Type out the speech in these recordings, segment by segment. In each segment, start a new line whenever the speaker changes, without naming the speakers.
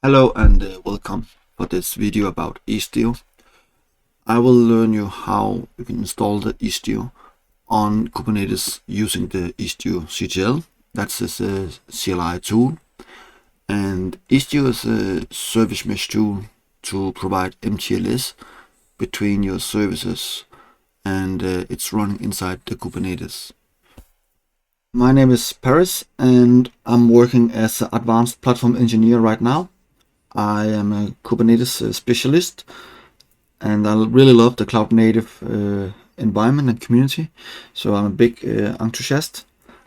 Hello and welcome for this video about Istio. I will learn you how you can install the Istio on Kubernetes using the istioctl. That's this CLI tool. And Istio is a service mesh tool to provide MTLS between your services, and it's running inside the Kubernetes. My name is Paris and I'm working as an advanced platform engineer right now. I am a Kubernetes specialist, and I really love the cloud native environment and community. So I'm a big enthusiast,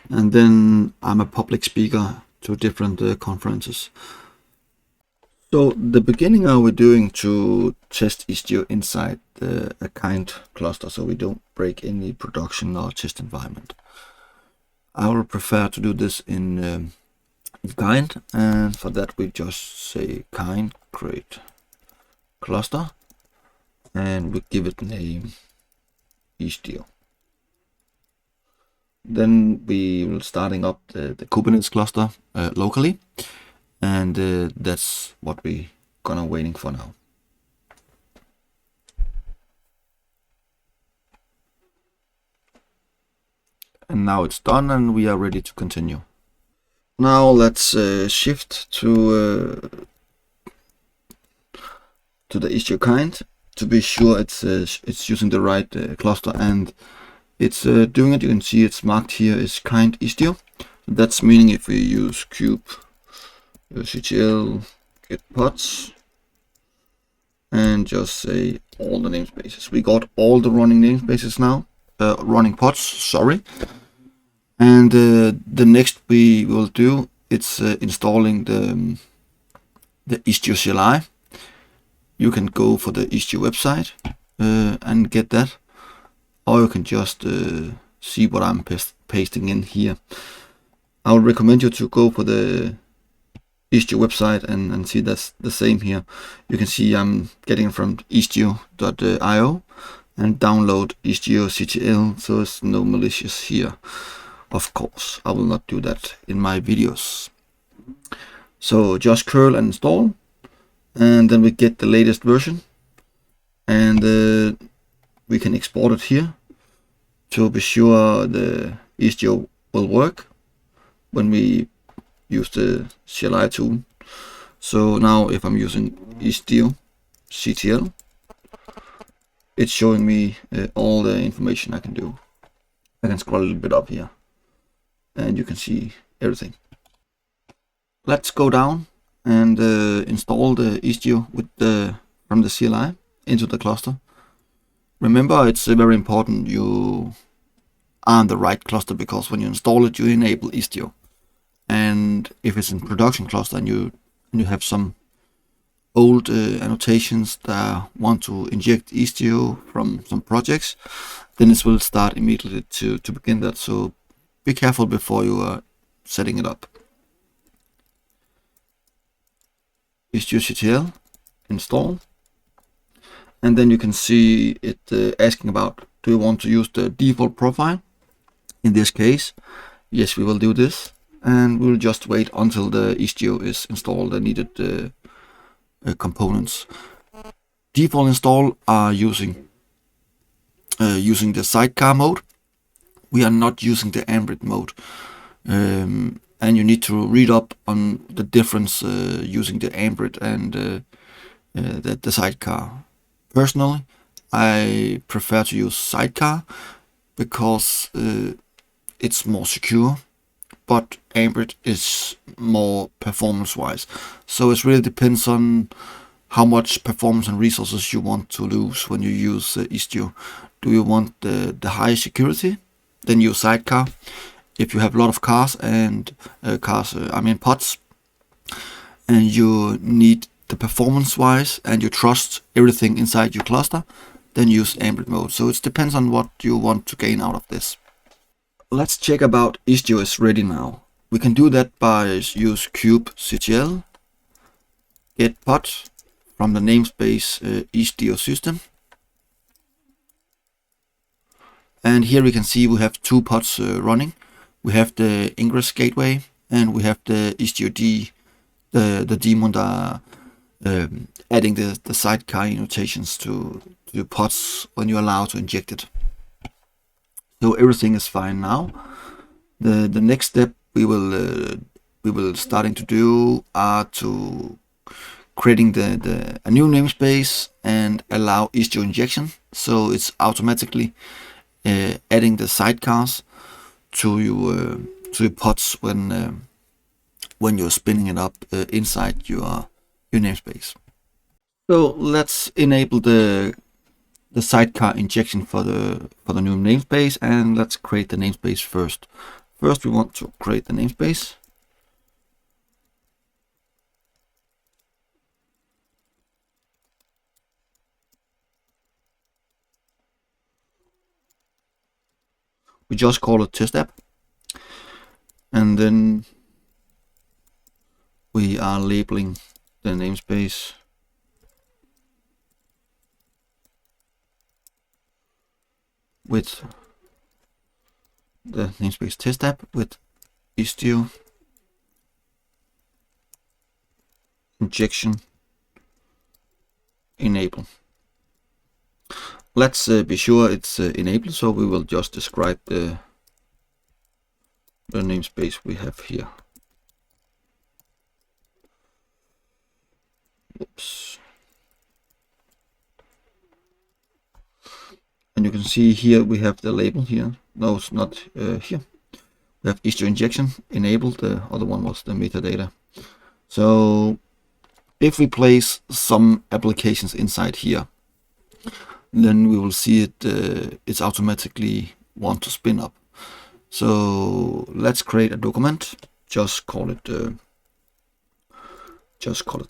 and then I'm a public speaker to different conferences. So the beginning are we doing to test Istio inside a kind cluster, so we don't break any production or test environment. I will prefer to do this in kind, and for that we just say kind create cluster and we give it name Istio. Then we will starting up the Kubernetes cluster locally, and that's what we gonna waiting for now. And now it's done and we are ready to continue. Now let's shift to the Istio kind to be sure it's using the right cluster, and it's doing it. You can see it's marked here as kind Istio. That's meaning if we use kubectl get pods and just say all the namespaces. We got all the running namespaces now, running pods. Sorry. And the next we will do, it's installing the Istio CLI. You can go for the Istio website and get that, or you can just see what I'm pasting in here. I would recommend you to go for the Istio website and see that's the same here. You can see I'm getting from istio.io and download istioctl, so it's no malicious here. Of course, I will not do that in my videos. So just curl and install, and then we get the latest version, and we can export it here to be sure the Istio will work when we use the CLI tool. So now if I'm using istioctl, it's showing me all the information I can do. I can scroll a little bit up here, and you can see everything. Let's go down and install the Istio from the CLI into the cluster. Remember, it's very important you are on the right cluster, because when you install it, you enable Istio. And if it's in production cluster and you have some old annotations that want to inject Istio from some projects, then it will start immediately to begin that. So be careful before you are setting it up. istioctl install, and then you can see it asking about, do you want to use the default profile? In this case, yes, we will do this, and we'll just wait until the Istio is installed and needed components. Default install are using the Sidecar mode. We are not using the Ambit mode, and you need to read up on the difference using the Ambit and the Sidecar. Personally, I prefer to use Sidecar because it's more secure, but Ambit is more performance-wise. So it really depends on how much performance and resources you want to lose when you use Istio. Do you want the high security? Then use Sidecar. If you have a lot of pods, and you need the performance-wise and you trust everything inside your cluster, then use Ambit mode. So it depends on what you want to gain out of this. Let's check about Istio is ready now. We can do that by use kubectl get pod from the namespace Istio system. And here we can see we have two pods running. We have the ingress gateway and we have the istiod the daemon that are adding the sidecar annotations to the pods when you allow to inject it. So everything is fine now. The next step we will starting to do are to creating a new namespace and allow Istio injection, so it's automatically adding the sidecars to your pods when you're spinning it up inside your namespace. So let's enable the sidecar injection for the new namespace, and let's create the namespace first. First, we want to create the namespace. We just call it test app, and then we are labeling the namespace with the namespace test app with Istio injection enable. Let's be sure it's enabled, so we will just describe the namespace we have here. Oops. And you can see here we have the label here. No, it's not here. We have Istio injection enabled. The other one was the metadata. So if we place some applications inside here, then we will see it. It's automatically want to spin up. So let's create a document. Just call it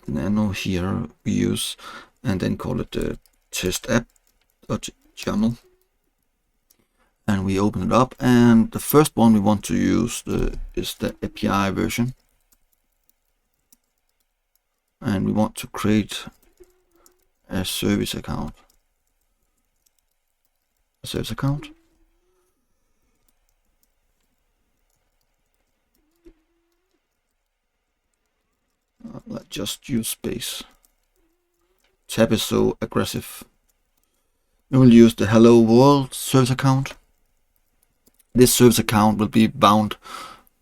nano here we use, and then call it test app.yaml. And we open it up, and the first one we want to use is the API version, and we want to create a service account. Let's just use space. Tab is so aggressive. We will use the hello world service account. This service account will be bound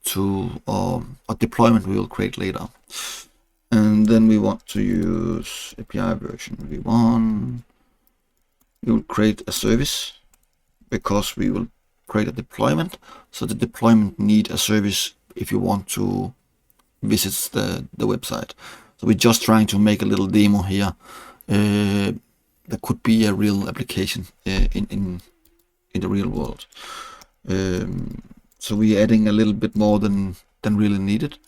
to a deployment we will create later. And then we want to use API version v1. We will create a service because we will create a deployment. So the deployment need a service if you want to visit the website. So we're just trying to make a little demo here. That could be a real application in the real world. So we're adding a little bit more than really needed,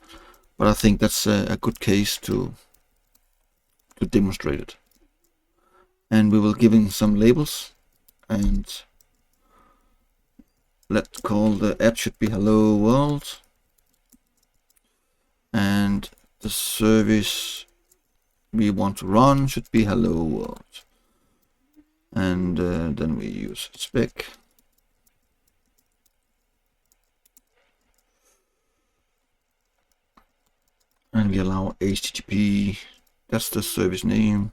but I think that's a good case to demonstrate it. And we will give in some labels, and let's call the app should be hello world, and the service we want to run should be hello world. And then we use spec. And we allow HTTP, that's the service name,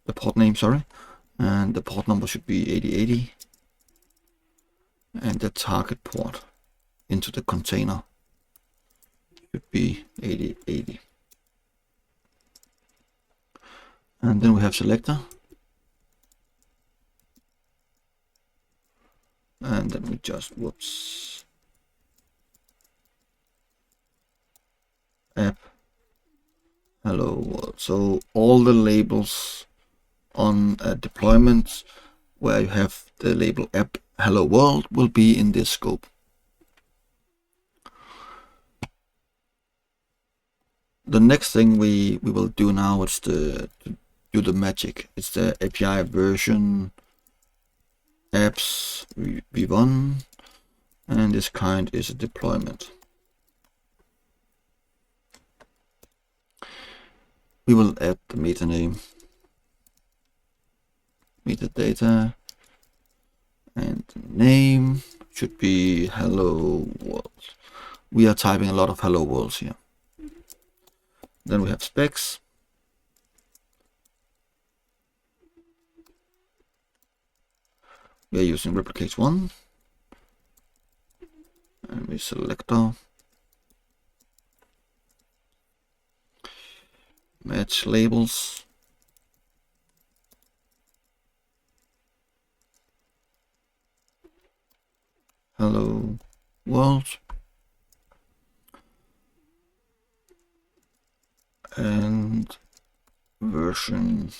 the port name, sorry. And the port number should be 8080. And the target port into the container should be 8080. And then we have selector. And then we just, app hello world. So all the labels on a deployment where you have the label app hello world will be in this scope. The next thing we will do now is to do the magic. It's the API version apps v1, and this kind is a deployment. We will add the metaname, metadata, and the name should be hello world. We are typing a lot of hello worlds here. Then we have specs. We are using replicate 1. And we selector. Match labels. Hello world. And version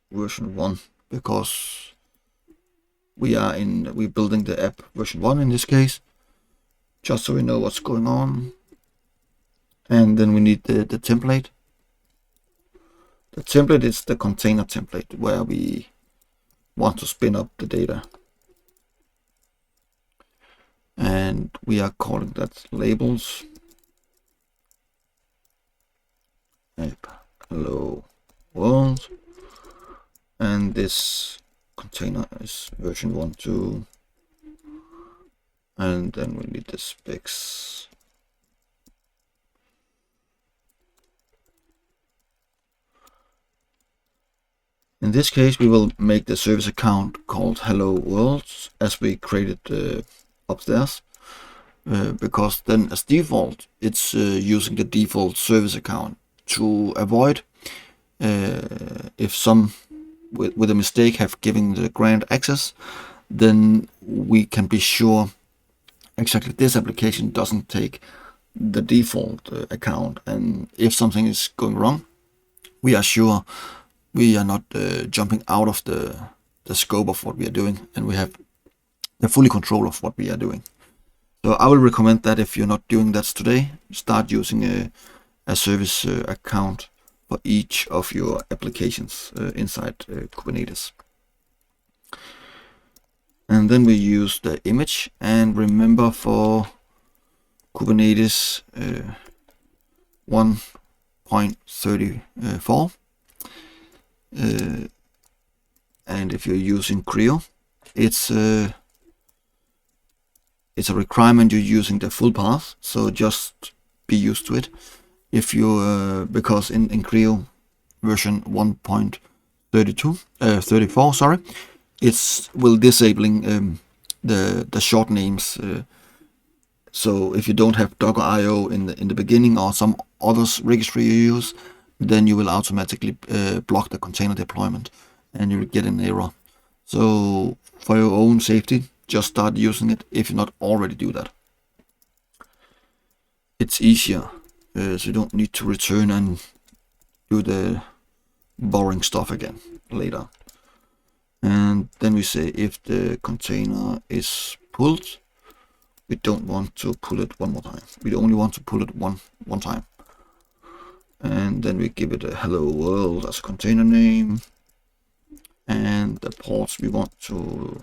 1, because we're building the app version 1 in this case, just so we know what's going on. And then we need the template. The template is the container template where we want to spin up the data. And we are calling that labels. App hello world. And this container is version 1.2. And then we need the specs. In this case, we will make the service account called hello world as we created upstairs, because then as default, it's using the default service account to avoid if some with a mistake have given the grant access, then we can be sure exactly this application doesn't take the default account, and if something is going wrong, we are sure we are not jumping out of the scope of what we are doing, and we have the fully control of what we are doing. So I will recommend that if you're not doing that today, start using a service account for each of your applications inside Kubernetes. And then we use the image, and remember for Kubernetes 1.34, and if you're using Creo, it's a requirement you're using the full path, so just be used to it. If you because in Creo version 1.34, sorry, it's will disabling the short names. So if you don't have Docker IO in the beginning or some others registry you use, then you will automatically block the container deployment and you will get an error. So for your own safety, just start using it if you not already do that. It's easier, so you don't need to return and do the boring stuff again later. And then we say if the container is pulled, we don't want to pull it one more time. We only want to pull it one time. And then we give it a hello world as a container name. And the ports we want to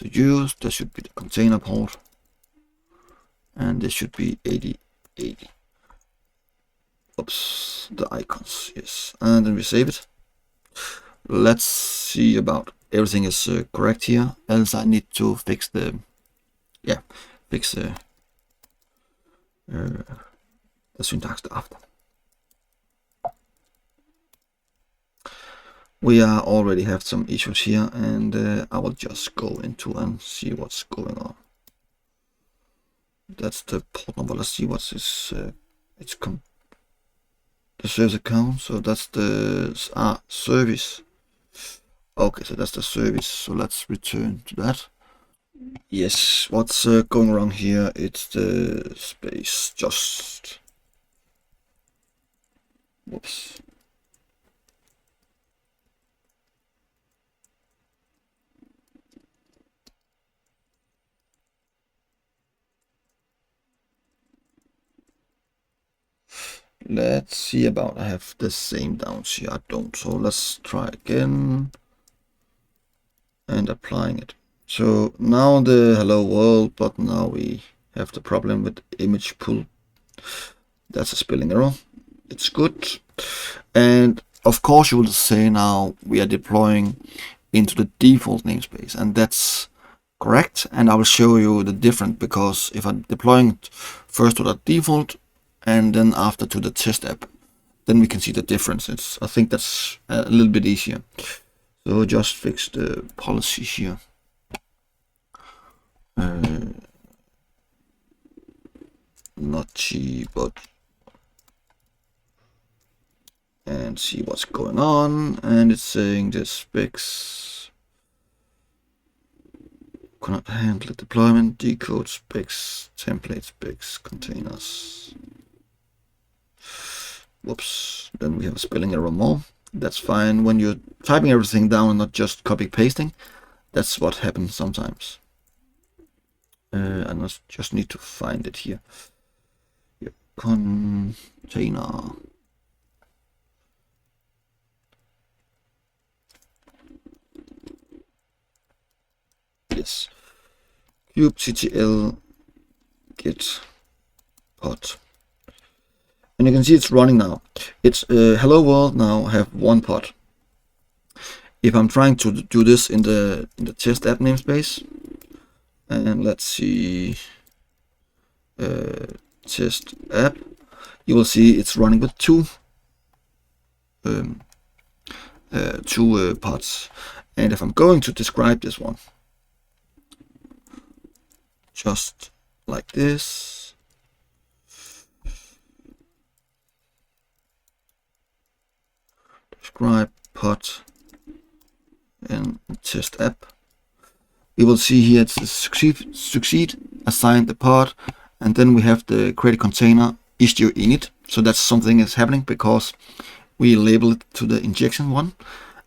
use, there should be the container port. And this should be 8080. Oops, the icons, yes. And then we save it. Let's see about everything is correct here. Else I need to fix the syntax after. We already have some issues here, and I will just go into and see what's going on. That's the port number. Let's see what's this. It's the service account. So that's the service. Okay, so that's the service. So let's return to that. Yes, what's going wrong here? It's the space. Just whoops. Let's see about, I have the same downs here, I don't, so let's try again and applying it. So now the hello world, but now we have the problem with image pull. That's a spelling error. It's good. And of course you will say now we are deploying into the default namespace, and that's correct, and I will show you the difference, because if I'm deploying it first to the default and then after to the test app, then we can see the difference. I think that's a little bit easier. So just fix the policy here. Not G, but and see what's going on. And it's saying the specs cannot handle deployment, decode specs, template specs, containers. Whoops, then we have a spelling error more. That's fine when you're typing everything down and not just copy pasting. That's what happens sometimes. I just need to find it here. Container. Yes. kubectl git pod. And you can see it's running now. It's hello world now have one pod. If I'm trying to do this in the test app namespace, and let's see, test app, you will see it's running with two pods. And if I'm going to describe this one, just like this, describe pod in test app, we will see here it's succeed, assign the pod, and then we have the create container Istio init. So that's something is happening because we label it to the injection one,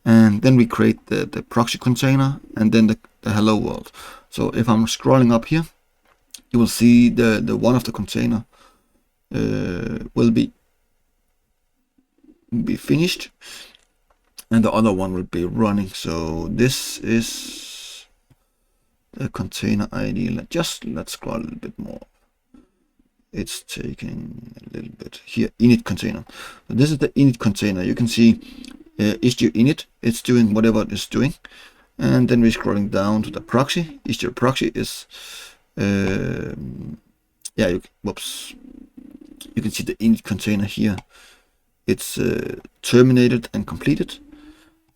and then we create the proxy container and then the hello world. So if I'm scrolling up here, you will see the one of the container will be finished and the other one will be running. So this is the container ID. Let's scroll a little bit more. It's taking a little bit here. Init container. So this is the init container. You can see Istio init. It's doing whatever it's doing, and then we're scrolling down to the proxy. Istio proxy is whoops. You can see the init container here. It's terminated and completed.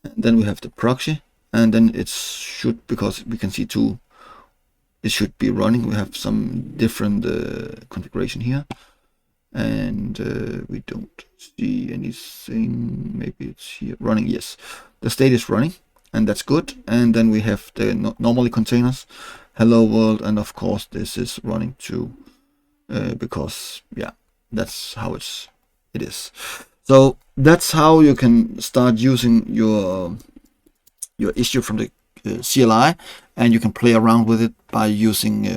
And then we have the proxy, and then it should, because we can see two, it should be running. We have some different configuration here, and we don't see anything. Maybe it's here running. Yes, the state is running, and that's good. And then we have the normally containers, hello world, and of course this is running too, because yeah, that's how it is. So that's how you can start using your Istio from the CLI, and you can play around with it by using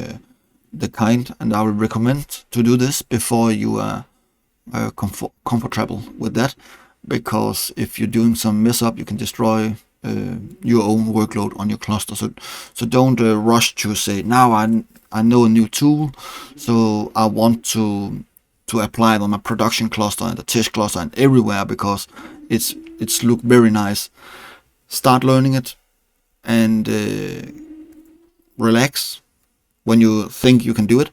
the kind. And I would recommend to do this before you are comfortable with that, because if you're doing some mess up, you can destroy your own workload on your cluster. So don't rush to say, now I know a new tool, so I want to apply it on my production cluster and the test cluster and everywhere, because it's look very nice. Start learning it and relax when you think you can do it.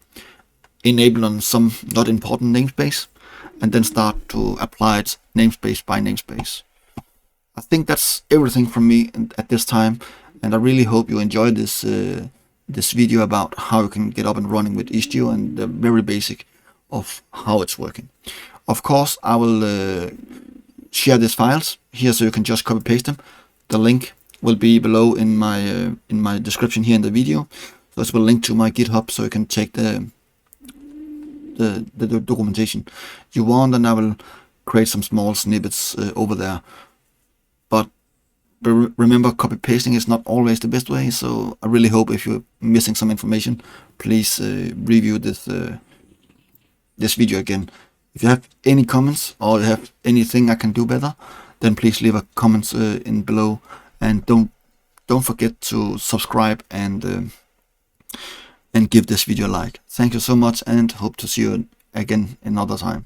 Enable on some not important namespace, and then start to apply it namespace by namespace. I think that's everything from me at this time, and I really hope you enjoyed this video about how you can get up and running with Istio and the very basic of how it's working. Of course, I will share these files here, so you can just copy paste them. The link will be below in my description here in the video. So this will link to my GitHub, so you can check the documentation you want, and I will create some small snippets over there. But remember, copy pasting is not always the best way. So I really hope if you're missing some information, please review this video again. If you have any comments or you have anything I can do better, then please leave a comment in below, and don't forget to subscribe and give this video a like. Thank you so much, and hope to see you again another time.